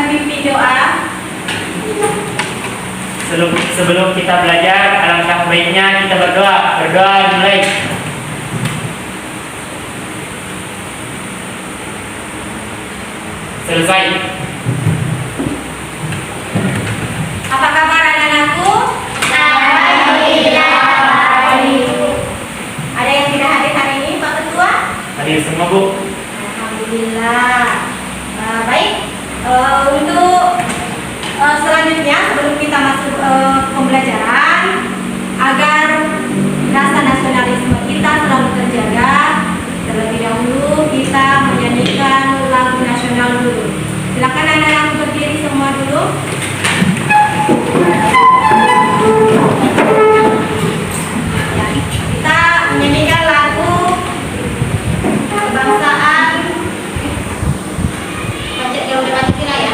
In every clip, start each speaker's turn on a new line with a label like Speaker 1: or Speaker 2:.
Speaker 1: akan pimpin doa.
Speaker 2: Sebelum kita belajar, alangkah baiknya kita berdoa. Berdoa mulai. Selesai.
Speaker 1: Apa kabar anak-anakku?
Speaker 3: Alhamdulillah.
Speaker 1: Ada yang tidak hadir hari ini, Pak Ketua?
Speaker 2: Hadir semua, Bu.
Speaker 1: Alhamdulillah. Baik, untuk selanjutnya sebelum kita masuk pembelajaran, agar rasa nasionalisme kita selalu terjaga, terlebih dahulu kita menyanyikan lagu nasional dulu. Silakan anak-anak berdiri semua dulu. Ya, kita menyanyikan lagu kebangsaan. Baca jauh dari Pancasila ya.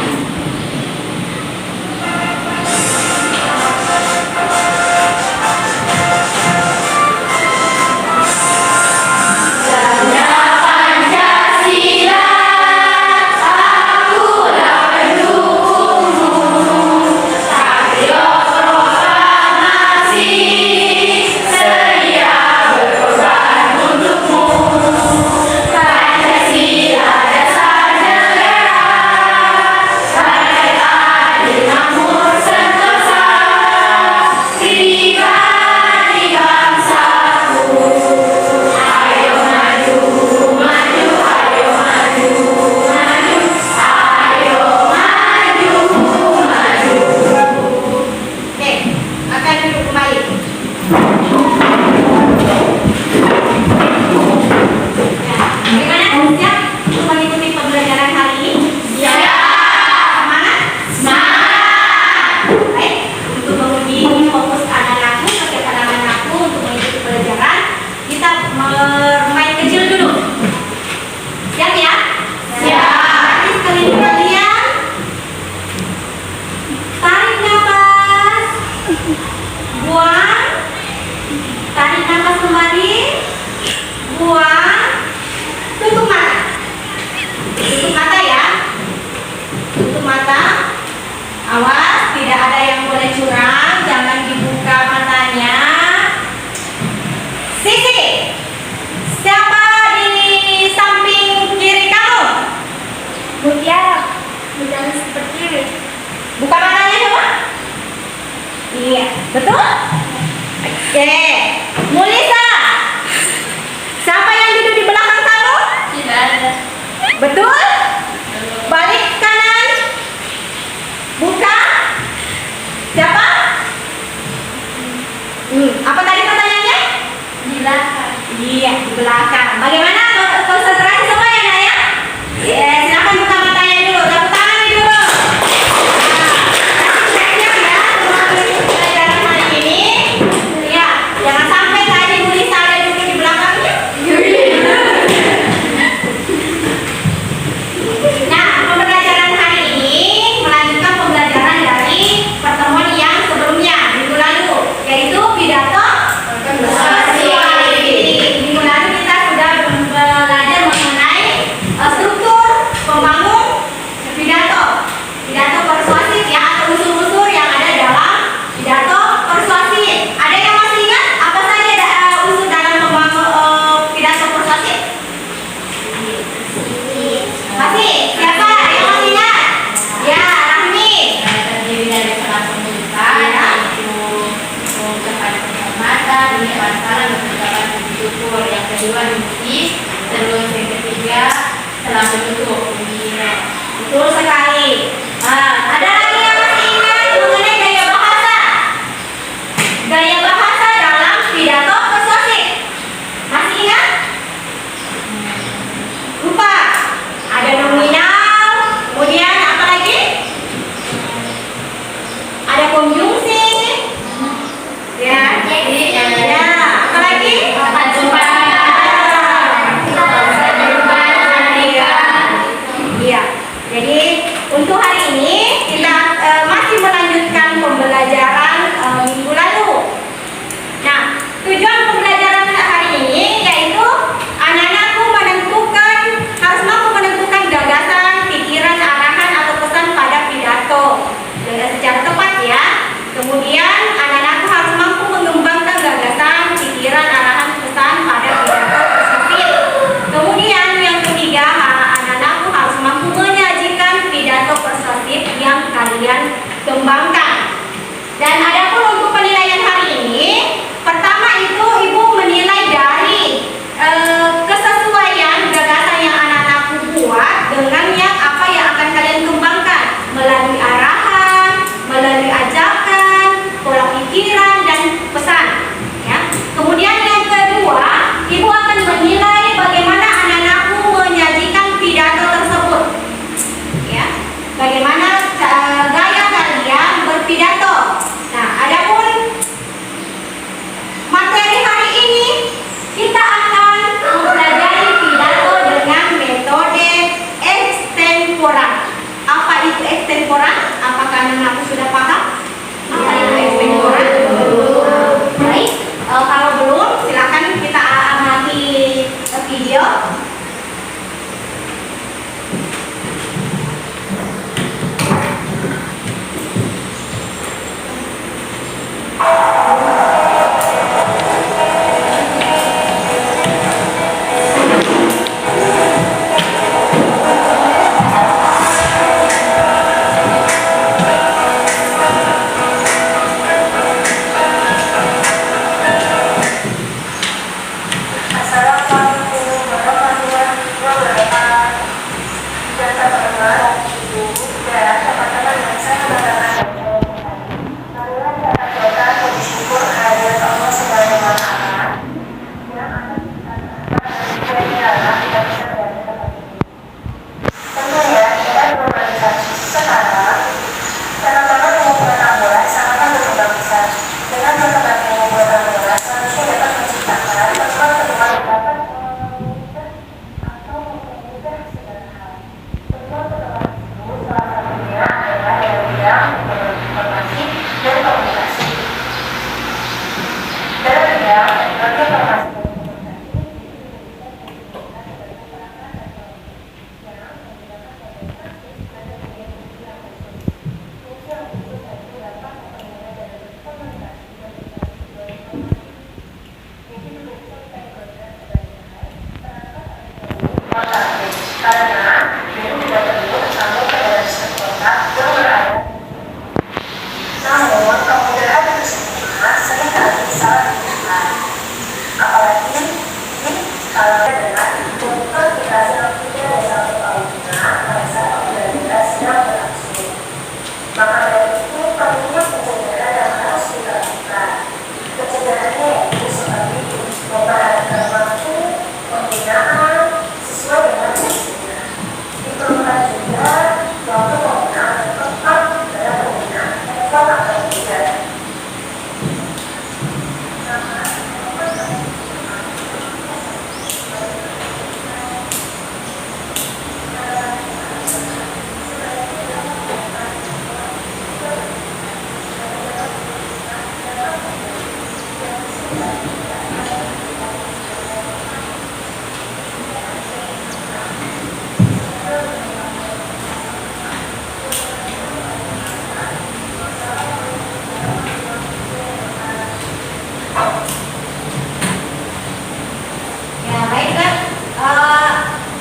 Speaker 1: Awas, tidak ada yang boleh curang, jangan dibuka matanya. Sisi, siapa di samping kiri kamu?
Speaker 3: Mutiara, mutiara seperti
Speaker 1: Buka matanya coba. Iya, betul? Oke, Mulisa, siapa yang duduk di belakang kamu?
Speaker 3: tidak ada.
Speaker 1: Betul? Balik kanan. Buka. Siapa? Apa tadi pertanyaannya?
Speaker 3: Di belakang.
Speaker 1: Iya, di belakang. Bagaimana konsentrasi semuanya, Nak ya? Silakan buka matanya dulu. Tepuk tangan nih dulu. Siap-siap ya, semua pelajaran hari ini. Ya, jangan sampai tadi Mulisa ada duduk di belakangnya. Nah, pembelajaran hari ini melanjutkan pembelajaran dari pertemuan yang sebelumnya minggu lalu, yaitu pidato sosial. Minggu lalu kita sudah anak-anakku sudah paham apa itu ekspektoran? Baik, kalau belum silakan kita amati video.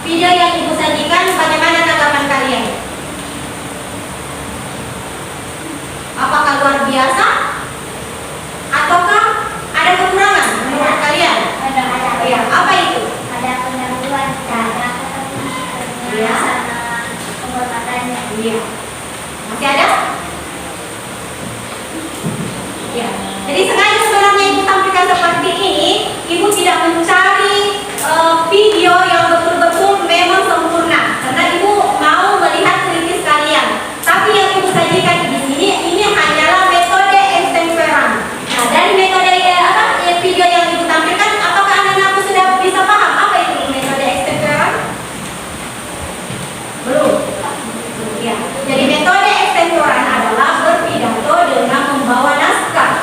Speaker 1: Video yang Ibu sajikan, bagaimana tanggapan kalian? Apakah luar biasa? Ataukah ada kekurangan menurut kalian?
Speaker 3: Ada.
Speaker 1: Ya, apa itu?
Speaker 3: Ada pendahuluan cara
Speaker 1: Iya.
Speaker 3: sama penghormatannya.
Speaker 1: Iya. Masih ada? Ya. Jadi sengaja sebenarnya Ibu tampilkan seperti ini. Ibu tidak mencari video yang betul-betul memang sempurna, karena Ibu mau melihat kritis kalian. Tapi yang Ibu sajikan di sini ini hanyalah metode extemporan. Nah, dari metode video yang Ibu tampilkan, apakah anak-anakku sudah bisa paham apa itu metode extemporan? Belum. Ya. Jadi metode extemporan adalah berpidato dengan membawa naskah.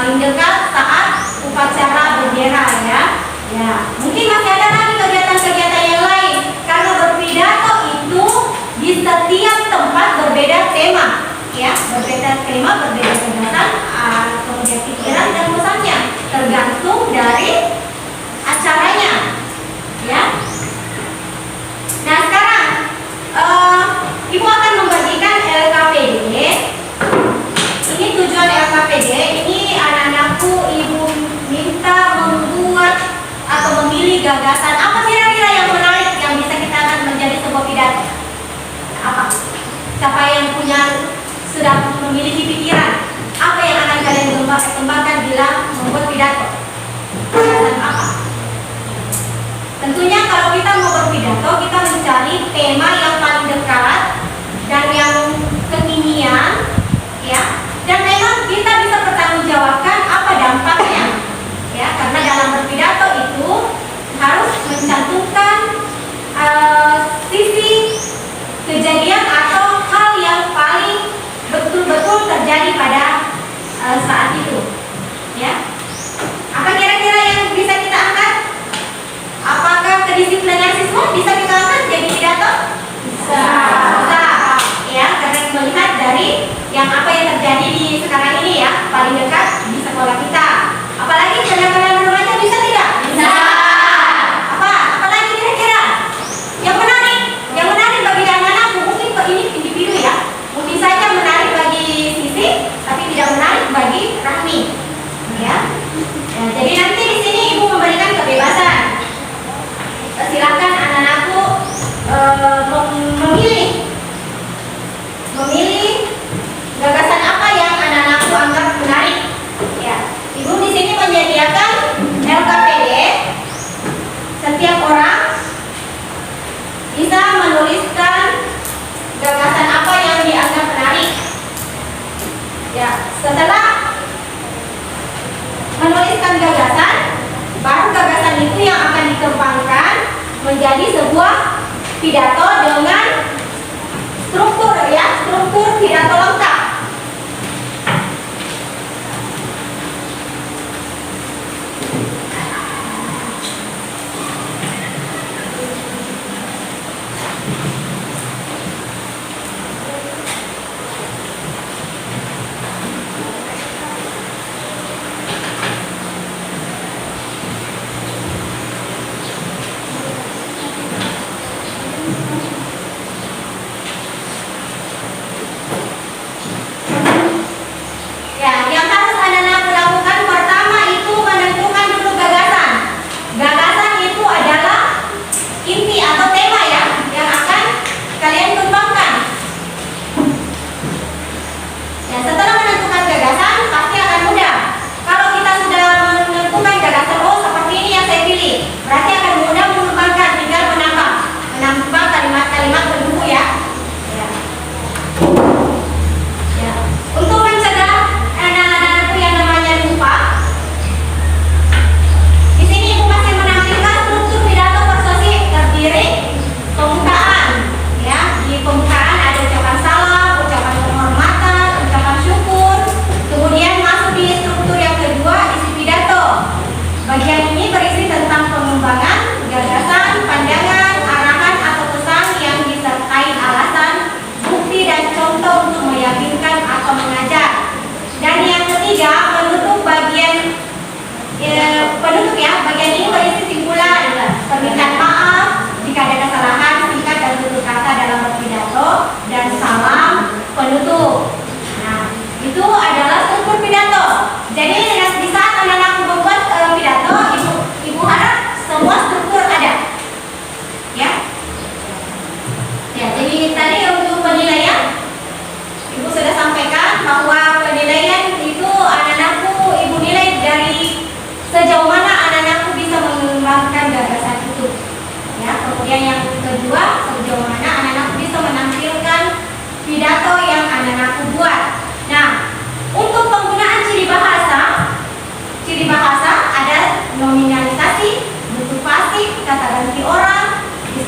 Speaker 1: paling dekat saat upacara bendera ya. Ya, mungkin masih ada lagi kegiatan-kegiatan yang lain. Karena berpidato itu di setiap tempat berbeda tema, ya, berbeda tema, berbeda gagasan, kemudian pikiran dan pesannya, tergantung dari acaranya, ya. Nah sekarang Ibu akan membagikan LKPD. Ini tujuan LKPD. Ini anak-anakku Ibu minta membuat atau memilih gagasan apa kira-kira yang menarik yang bisa kita akan menjadi sebuah pidato. Apa? Siapa yang sudah memiliki pikiran apa yang akan kalian kembangkan bila membuat pidato? Gagasan apa? Tentunya kalau kita mau berpidato, kita mencari tema yang paling dekat dan yang kekinian, ya. Dan memang kita bisa pertanggungjawabkan apa dampaknya, ya. Karena dalam berpidato itu harus mencantumkan sisi kejadian atau hal yang paling betul-betul terjadi pada saat itu, ya. Apa kira-kira yang bisa kita angkat? Apakah kedisiplinan siswa bisa kita angkat jadi pidato? Bisa. Ya, karena melihat dari yang apa yang terjadi di sekarang ini ya, paling dekat di sekolah kita. Apalagi kenakalan remaja bisa tidak? Bisa. Apalagi kira-kira? Yang menarik bagi anak-anak mungkin ini individu ya. Mungkin saja menarik bagi Sisi, tapi tidak menarik bagi Rahmi. Ya. Nah, jadi nanti di sini Ibu memberikan kebebasan. Silakan anak-anakku memilih gagasan apa yang anak-anakku anggap menarik. Ya, Ibu di sini menyediakan LKPD. Setiap orang bisa menuliskan gagasan apa yang dianggap menarik. Ya, setelah menuliskan gagasan, baru gagasan itu yang akan dikembangkan menjadi sebuah pidato dengan struktur pidato lengkap.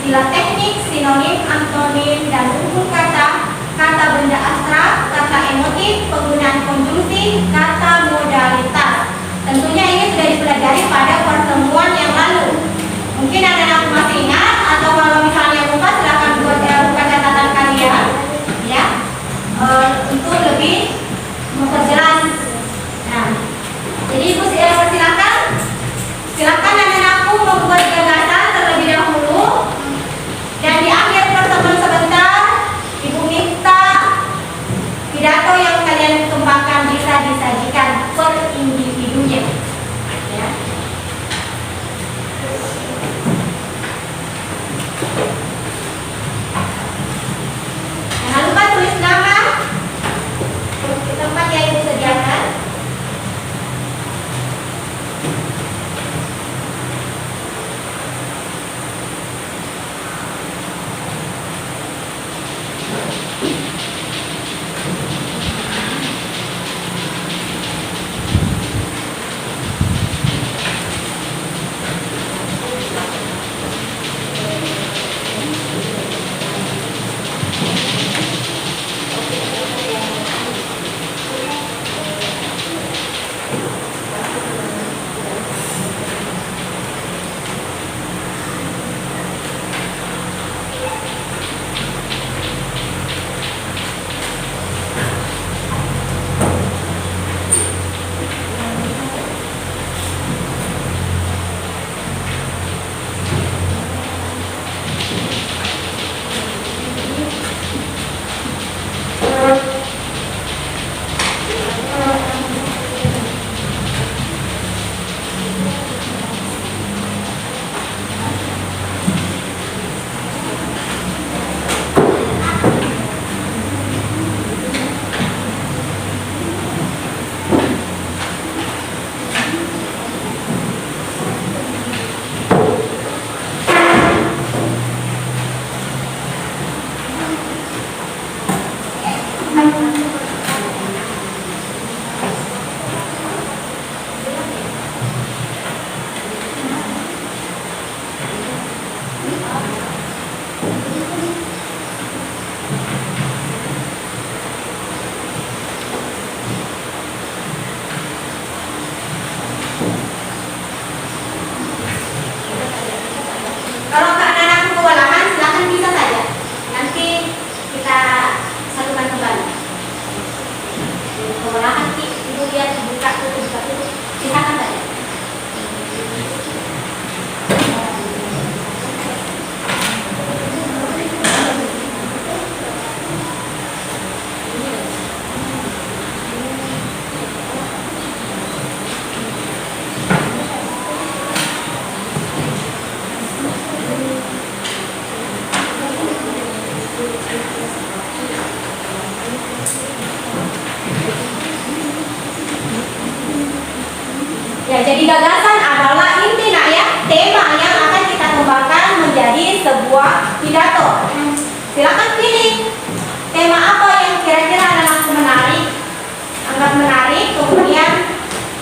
Speaker 1: istilah teknik, sinonim, antonim, dan unsur kata, kata benda abstrak, kata emotif, penggunaan konjungsi, kata modalitas. Tentunya ini sudah dipelajari pada pertemuan yang lalu. Mungkin anak-anak masih ingat, atau kalau misalnya lupa silakan buka catatan kalian, ya, untuk lebih memperjelas. Nah, jadi Ibu silakan anak-anakku membuat gagasan terlebih dahulu, dan di akhir pertemuan sebentar Ibu minta pidato yang kalian kembangkan bisa disajikan per individunya, ya. Jangan lupa tulis nama di tempat yang Ibu sediakan. Kalau anak-anakku kewalahan, silakan bisa saja. Nanti kita satukan kembali. Kewalahan, Ibu lihat buka tutup, silakan saja. Ya, jadi gagasan adalah inti ya, tema yang akan kita kembangkan menjadi sebuah pidato. Silakan pilih tema apa yang kira-kira anak-anak anggap menarik, kemudian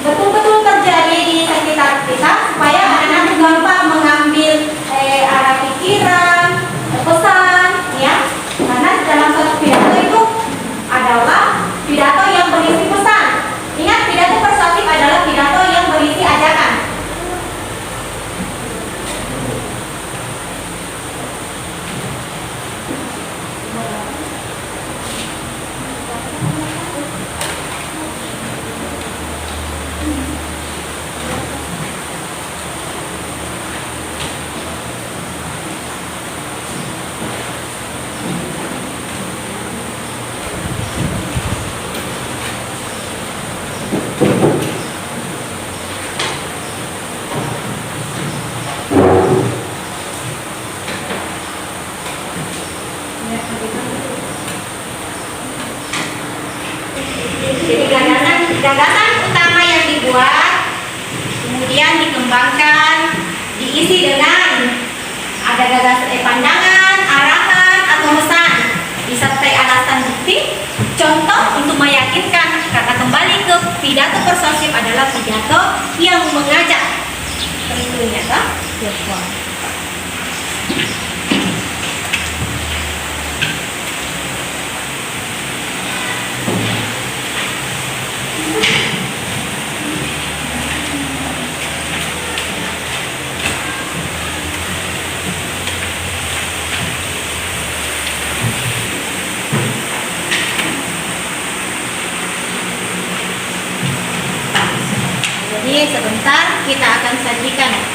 Speaker 1: betul-betul terjadi di sekitar kita supaya anak-anak gampang mengambil arah pikiran, pesan, ya. Karena dalam satu pidato itu adalah pidato yang berisi pesan. Ingat, pidato persuasif adalah pidato yang berisi ajakan. Jadi gagasan utama yang dibuat, kemudian dikembangkan, diisi dengan ada gagasan pandangan, arahan, atau pesan, disertai alasan bukti, contoh untuk meyakinkan. Karena kembali ke pidato persuasif adalah pidato yang mengajak. Tentunya, toh? Jadi sebentar kita akan sajikan.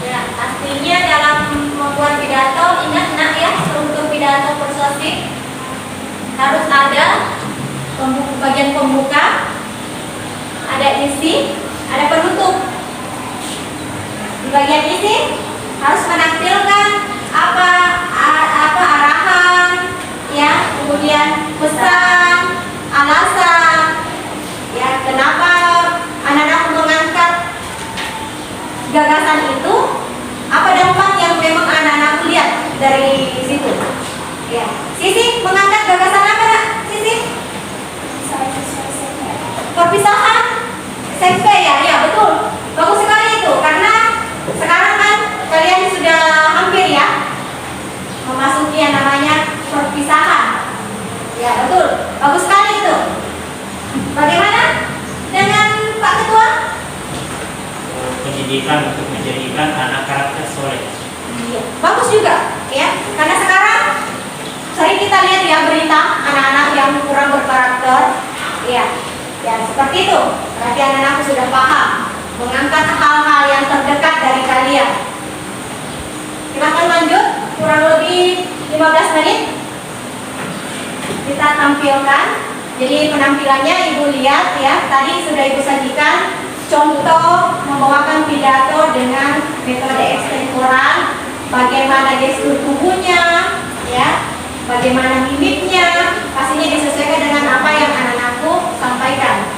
Speaker 1: Ya, pastinya dalam membuat pidato, ingat nak ya, struktur pidato persuasif harus ada bagian pembuka, ada isi, ada penutup. Di bagian isi harus menampilkan apa arahan, ya, kemudian pesan, alasan, ya, kenapa anak-anak mengangkat gagasan itu, apa dampak yang memang anak-anak lihat dari situ. Ya, Sisi mengangkat gagasan apa, Nak? Sisi? Perpisahan SMP ya, betul. Bagus sekali itu, karena sekarang kan kalian sudah hampir ya memasuki yang namanya perpisahan. Ya, betul. Bagus sekali itu. Bagaimana dengan Pak Ketua?
Speaker 2: Pendidikan untuk menjadikan anak karakter soleh.
Speaker 1: Iya, bagus juga ya. Karena sekarang sering kita lihat ya berita anak-anak yang kurang berkarakter. Ya, seperti itu. Berarti anak-anak sudah paham mengangkat hal-hal yang terdekat dari kalian. Silakan lanjut, kurang lebih 15 menit kita tampilkan. Jadi penampilannya Ibu lihat ya, tadi sudah Ibu sajikan contoh membawakan pidato dengan metode ekstemporan, bagaimana gestur tubuhnya, ya, bagaimana mimiknya, pastinya disesuaikan dengan apa yang anak-anakku sampaikan.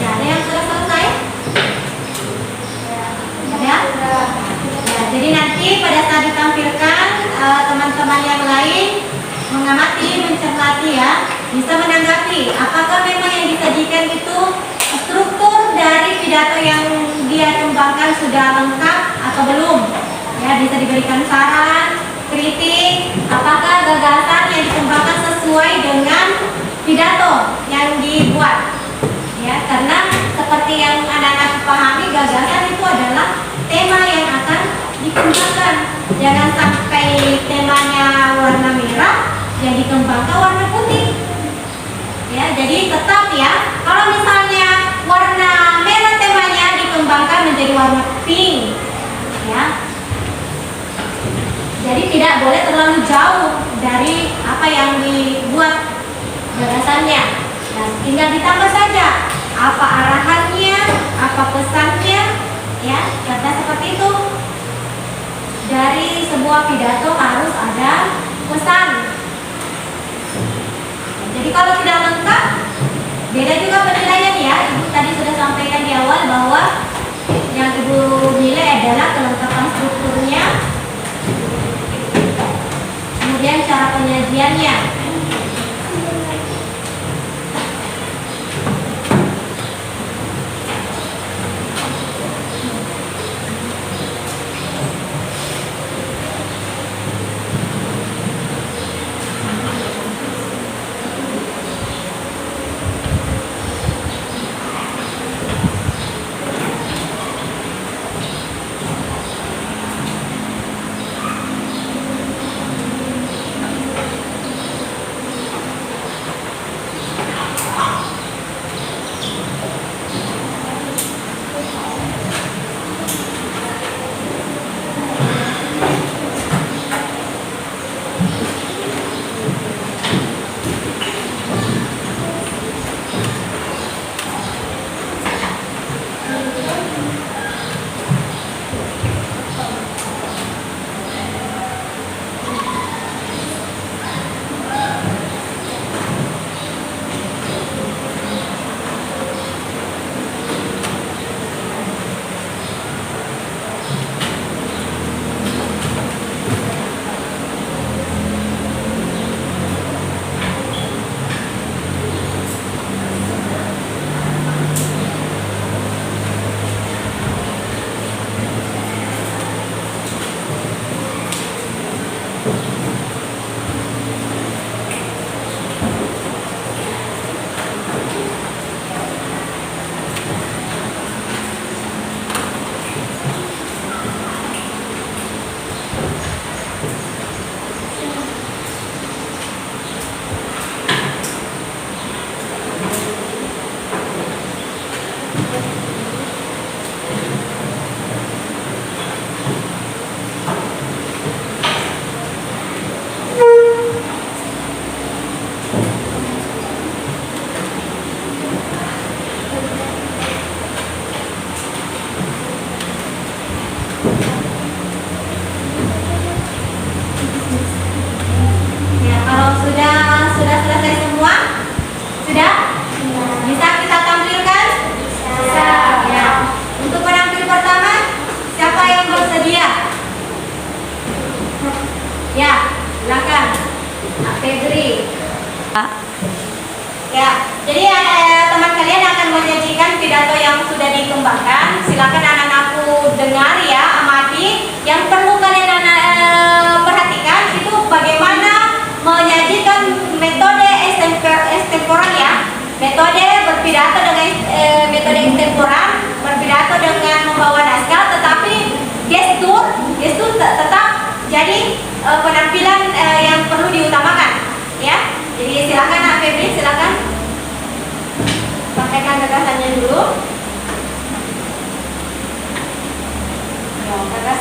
Speaker 1: Ya, ada yang sudah selesai? Ya. Ya, jadi nanti pada saat ditampilkan teman-teman yang lain mengamati, mencermati ya, bisa menanggapi apakah memang yang disajikan itu struktur dari pidato yang dia kembangkan sudah lengkap atau belum. Ya, bisa diberikan saran, kritik, apakah gagasan yang dikembangkan sesuai dengan pidato yang dibuat. Ya, karena seperti yang anak-anak pahami, gagasan itu adalah tema yang akan dikembangkan. Jangan sampai temanya warna merah yang dikembangkan warna putih. Ya, jadi tetap ya, kalau misalnya warna merah temanya dikembangkan menjadi warna pink. Ya. Jadi tidak boleh terlalu jauh dari apa yang dibuat gagasannya. Nah, tinggal ditambah saja apa arahannya, apa pesannya, ya, karena seperti itu. Dari sebuah pidato harus ada pesan. Jadi kalau tidak lengkap, beda juga penilaian ya. Ibu tadi sudah sampaikan di awal bahwa yang Ibu nilai adalah kelengkapan strukturnya, kemudian cara penyajiannya.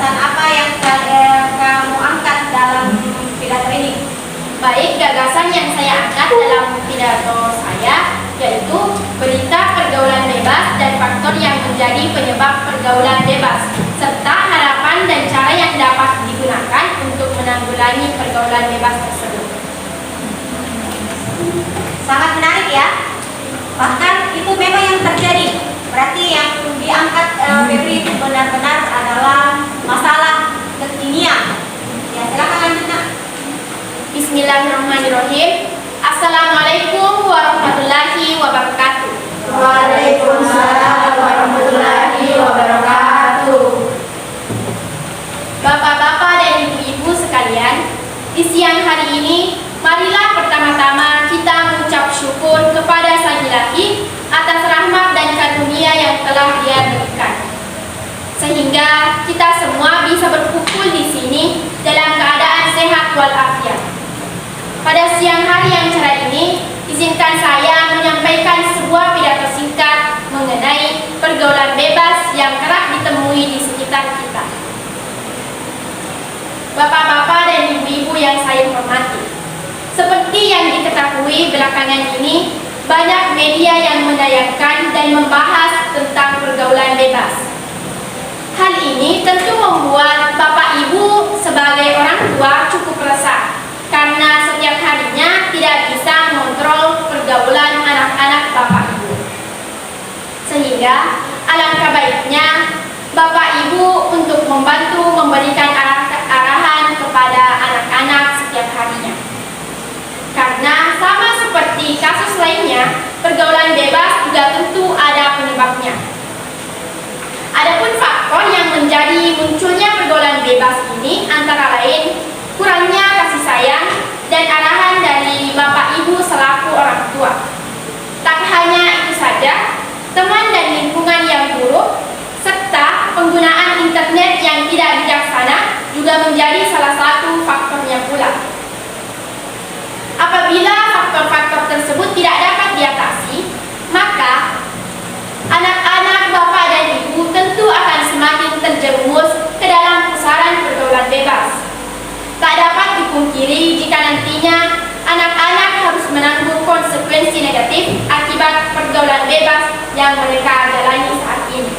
Speaker 1: gagasan apa yang kamu angkat dalam pidato ini?
Speaker 4: Baik, gagasan yang saya angkat dalam pidato saya yaitu berita pergaulan bebas dan faktor yang menjadi penyebab pergaulan bebas, serta harapan dan cara yang dapat digunakan untuk menanggulangi pergaulan bebas tersebut.
Speaker 1: Sangat menarik ya. Bahkan itu memang yang terjadi. Berarti yang diangkat Febri itu benar-benar adalah masalah kekinian. Ya, silakan lanjut Nak.
Speaker 4: Bismillahirrahmanirrahim. Assalamualaikum warahmatullahi wabarakatuh.
Speaker 5: Waalaikumsalam warahmatullahi wabarakatuh.
Speaker 4: Bapak-bapak dan ibu-ibu sekalian, di siang hari ini, marilah pertama-tama kita mengucap syukur kepada Sang Ilahi atas rahmat dan karunia yang telah Dia berikan, sehingga kita semua bisa berkumpul di sini dalam keadaan sehat walafiat. Pada siang hari yang cerah ini, izinkan saya menyampaikan sebuah pidato singkat mengenai pergaulan bebas yang kerap ditemui di sekitar kita. Bapak-bapak dan ibu-ibu yang saya hormati, seperti yang diketahui belakangan ini, banyak media yang menayangkan dan membahas tentang pergaulan bebas. Hal ini tentu membuat Bapak Ibu sebagai orang tua cukup resah, karena setiap harinya tidak bisa mengontrol pergaulan anak-anak Bapak Ibu. Sehingga alangkah baiknya Bapak Ibu untuk membantu memberikan arahan kepada anak-anak setiap harinya. Karena sama seperti kasus lainnya, pergaulan bebas juga tentu ada penyebabnya. Adapun faktor yang menjadi munculnya pergaulan bebas ini antara lain kurangnya kasih sayang dan arahan dari Bapak Ibu selaku orang tua. Tak hanya itu saja, teman dan lingkungan yang buruk serta penggunaan internet yang tidak bijaksana juga menjadi salah satu faktornya pula. Apabila faktor-faktor tersebut tidak dapat diatasi, maka anak-anak Bapak dan Ibu tentu akan semakin terjerumus ke dalam pusaran pergaulan bebas. Tak dapat dipungkiri jika nantinya anak-anak harus menanggung konsekuensi negatif akibat pergaulan bebas yang mereka jalani saat ini.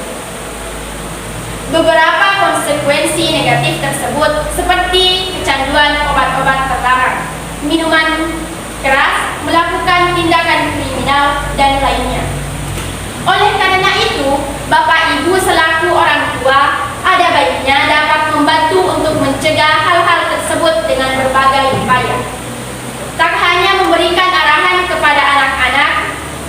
Speaker 4: Beberapa konsekuensi negatif tersebut seperti kecanduan obat-obat terlarang, minuman keras, melakukan tindakan kriminal, dan lainnya. Oleh karena itu, Bapak Ibu selaku orang tua ada baiknya dapat membantu untuk mencegah hal-hal tersebut dengan berbagai upaya. Tak hanya memberikan arahan kepada anak-anak,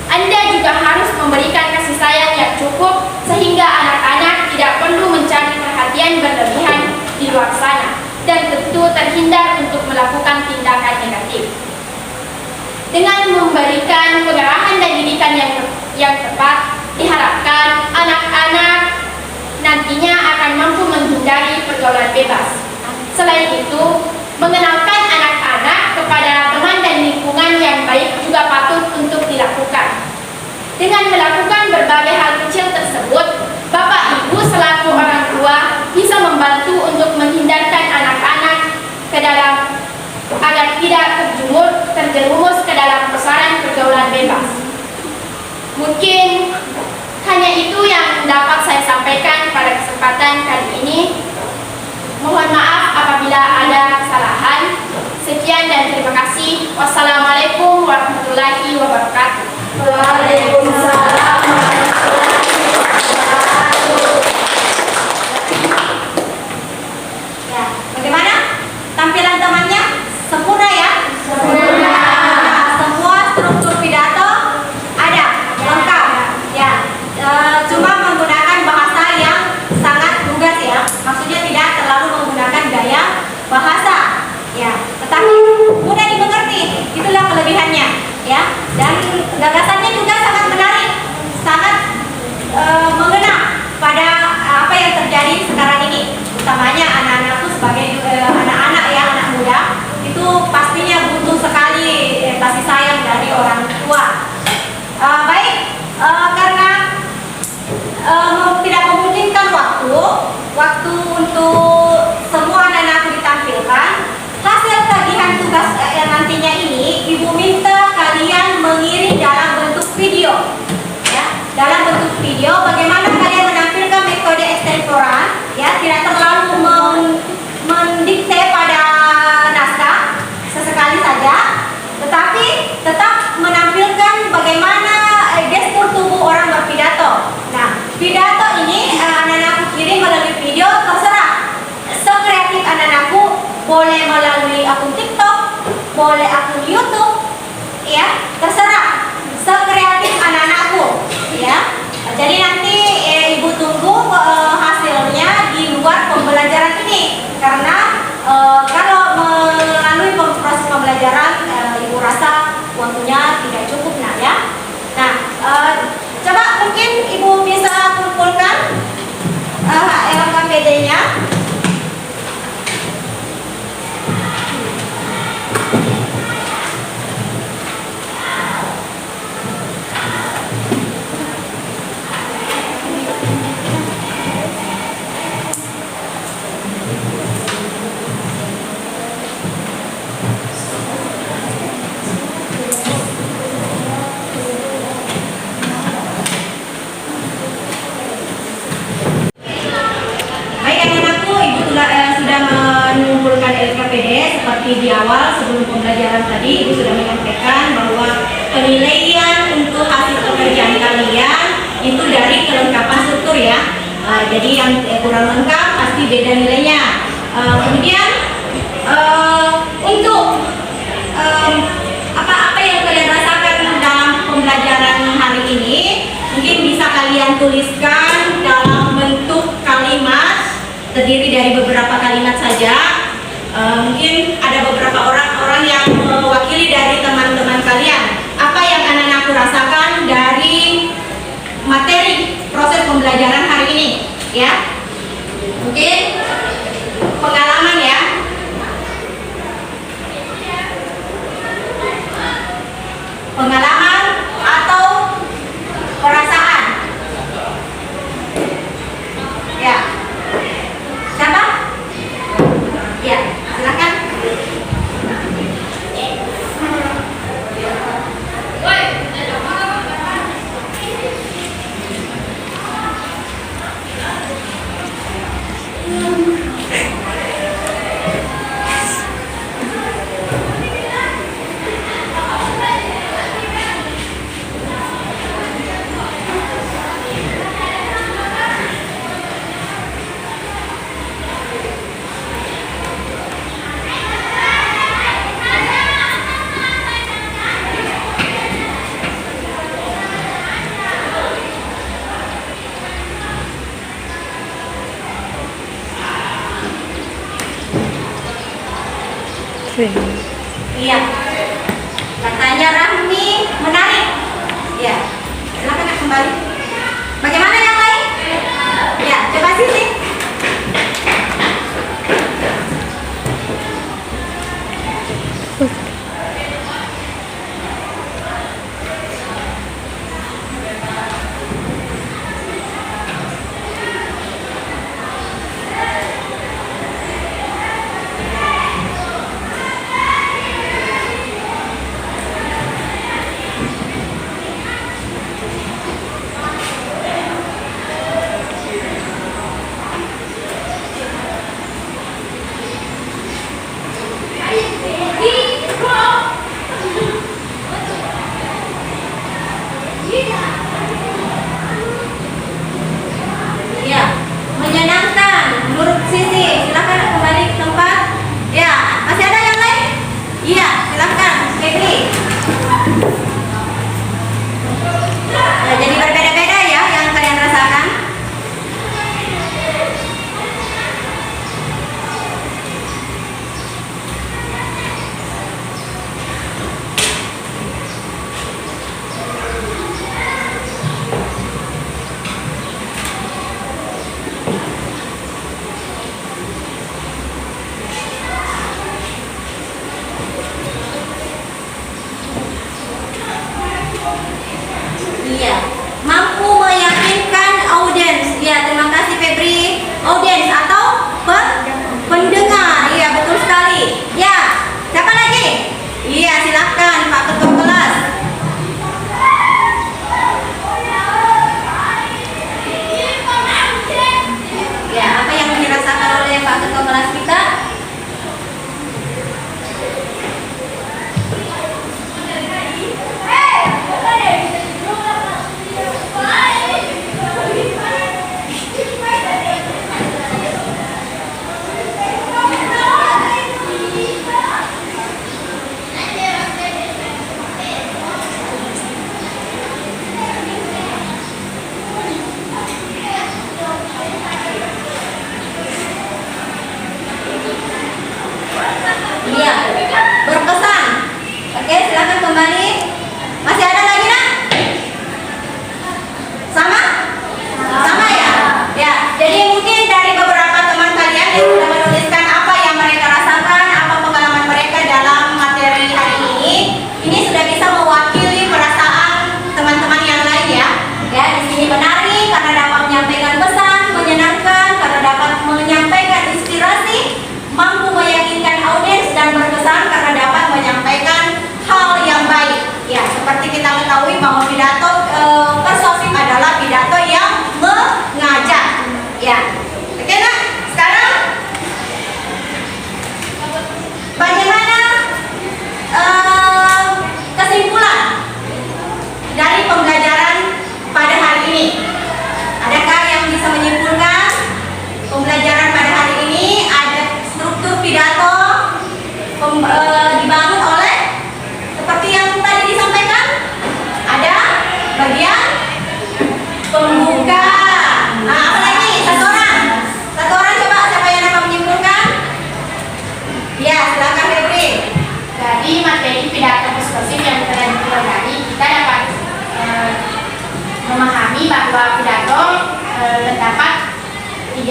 Speaker 4: Anda juga harus memberikan kasih sayang yang cukup sehingga anak-anak tidak perlu mencari perhatian berlebihan di luar sana dan tentu terhindar untuk melakukan tindakan negatif. Dengan memberikan pengarahan dan didikan yang tepat, diharapkan anak-anak nantinya akan mampu menghindari pergaulan bebas. Selain itu, mengenalkan anak-anak kepada teman dan lingkungan yang baik juga patut untuk dilakukan. Dengan melakukan berbagai hal kecil tersebut, Bapak Ibu selaku orang tua bisa membantu untuk menghindarkan anak-anak ke dalam agar tidak terjerumus ke dalam pusaran pergaulan bebas. Mungkin hanya itu yang dapat saya sampaikan pada kesempatan kali ini. Mohon maaf apabila ada kesalahan. Sekian dan terima kasih. Wassalamualaikum warahmatullahi wabarakatuh.
Speaker 5: Waalaikumsalam warahmatullahi wabarakatuh.
Speaker 1: Ya, bagaimana tampilan temannya? Sempurna ya?
Speaker 5: Sempurna.
Speaker 1: Semua struktur pidato ada, lengkap. Ya, cuma menggunakan bahasa yang sangat lugas ya. Maksudnya tidak terlalu menggunakan gaya bahasa. Ya, tetapi mudah dimengerti. Itulah kelebihannya. Ya, dan gagasannya juga sangat menarik, sangat mengena pada apa yang terjadi sekarang ini. Utamanya anak-anakku sebagai anak-anak ya, anak muda, itu pastinya butuh sekali kasih sayang dari orang tua. Baik, karena tidak memungkinkan waktu untuk di awal sebelum pembelajaran tadi Ibu sudah menyampaikan bahwa penilaian untuk hasil pekerjaan kalian itu dari kelengkapan struktur ya. Jadi yang kurang lengkap pasti beda nilainya. Kemudian untuk apa-apa yang kalian rasakan dalam pembelajaran hari ini mungkin bisa kalian tuliskan dalam bentuk kalimat terdiri dari beberapa kalimat saja. Mungkin ada beberapa orang yang mewakili dari teman-teman kalian. Apa yang anak-anakku rasakan dari materi proses pembelajaran hari ini, ya? Mungkin pengalaman ya. Pengalaman atau perasaan. Ya. Siapa? Ya, silakan. Iya. Katanya Rahmi menarik. Ya. Silakan Kak, kembali. Bagaimana yang lain? Ya, coba Sisi.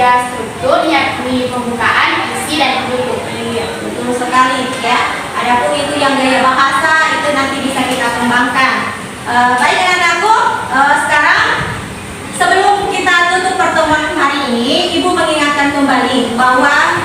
Speaker 4: tiga struktur, yakni pembukaan, isi, dan penutup.
Speaker 1: Iya, betul sekali ya. Adapun itu yang gaya bahasa itu nanti bisa kita kembangkan. Baik anak-anakku, sekarang sebelum kita tutup pertemuan hari ini, Ibu mengingatkan kembali bahwa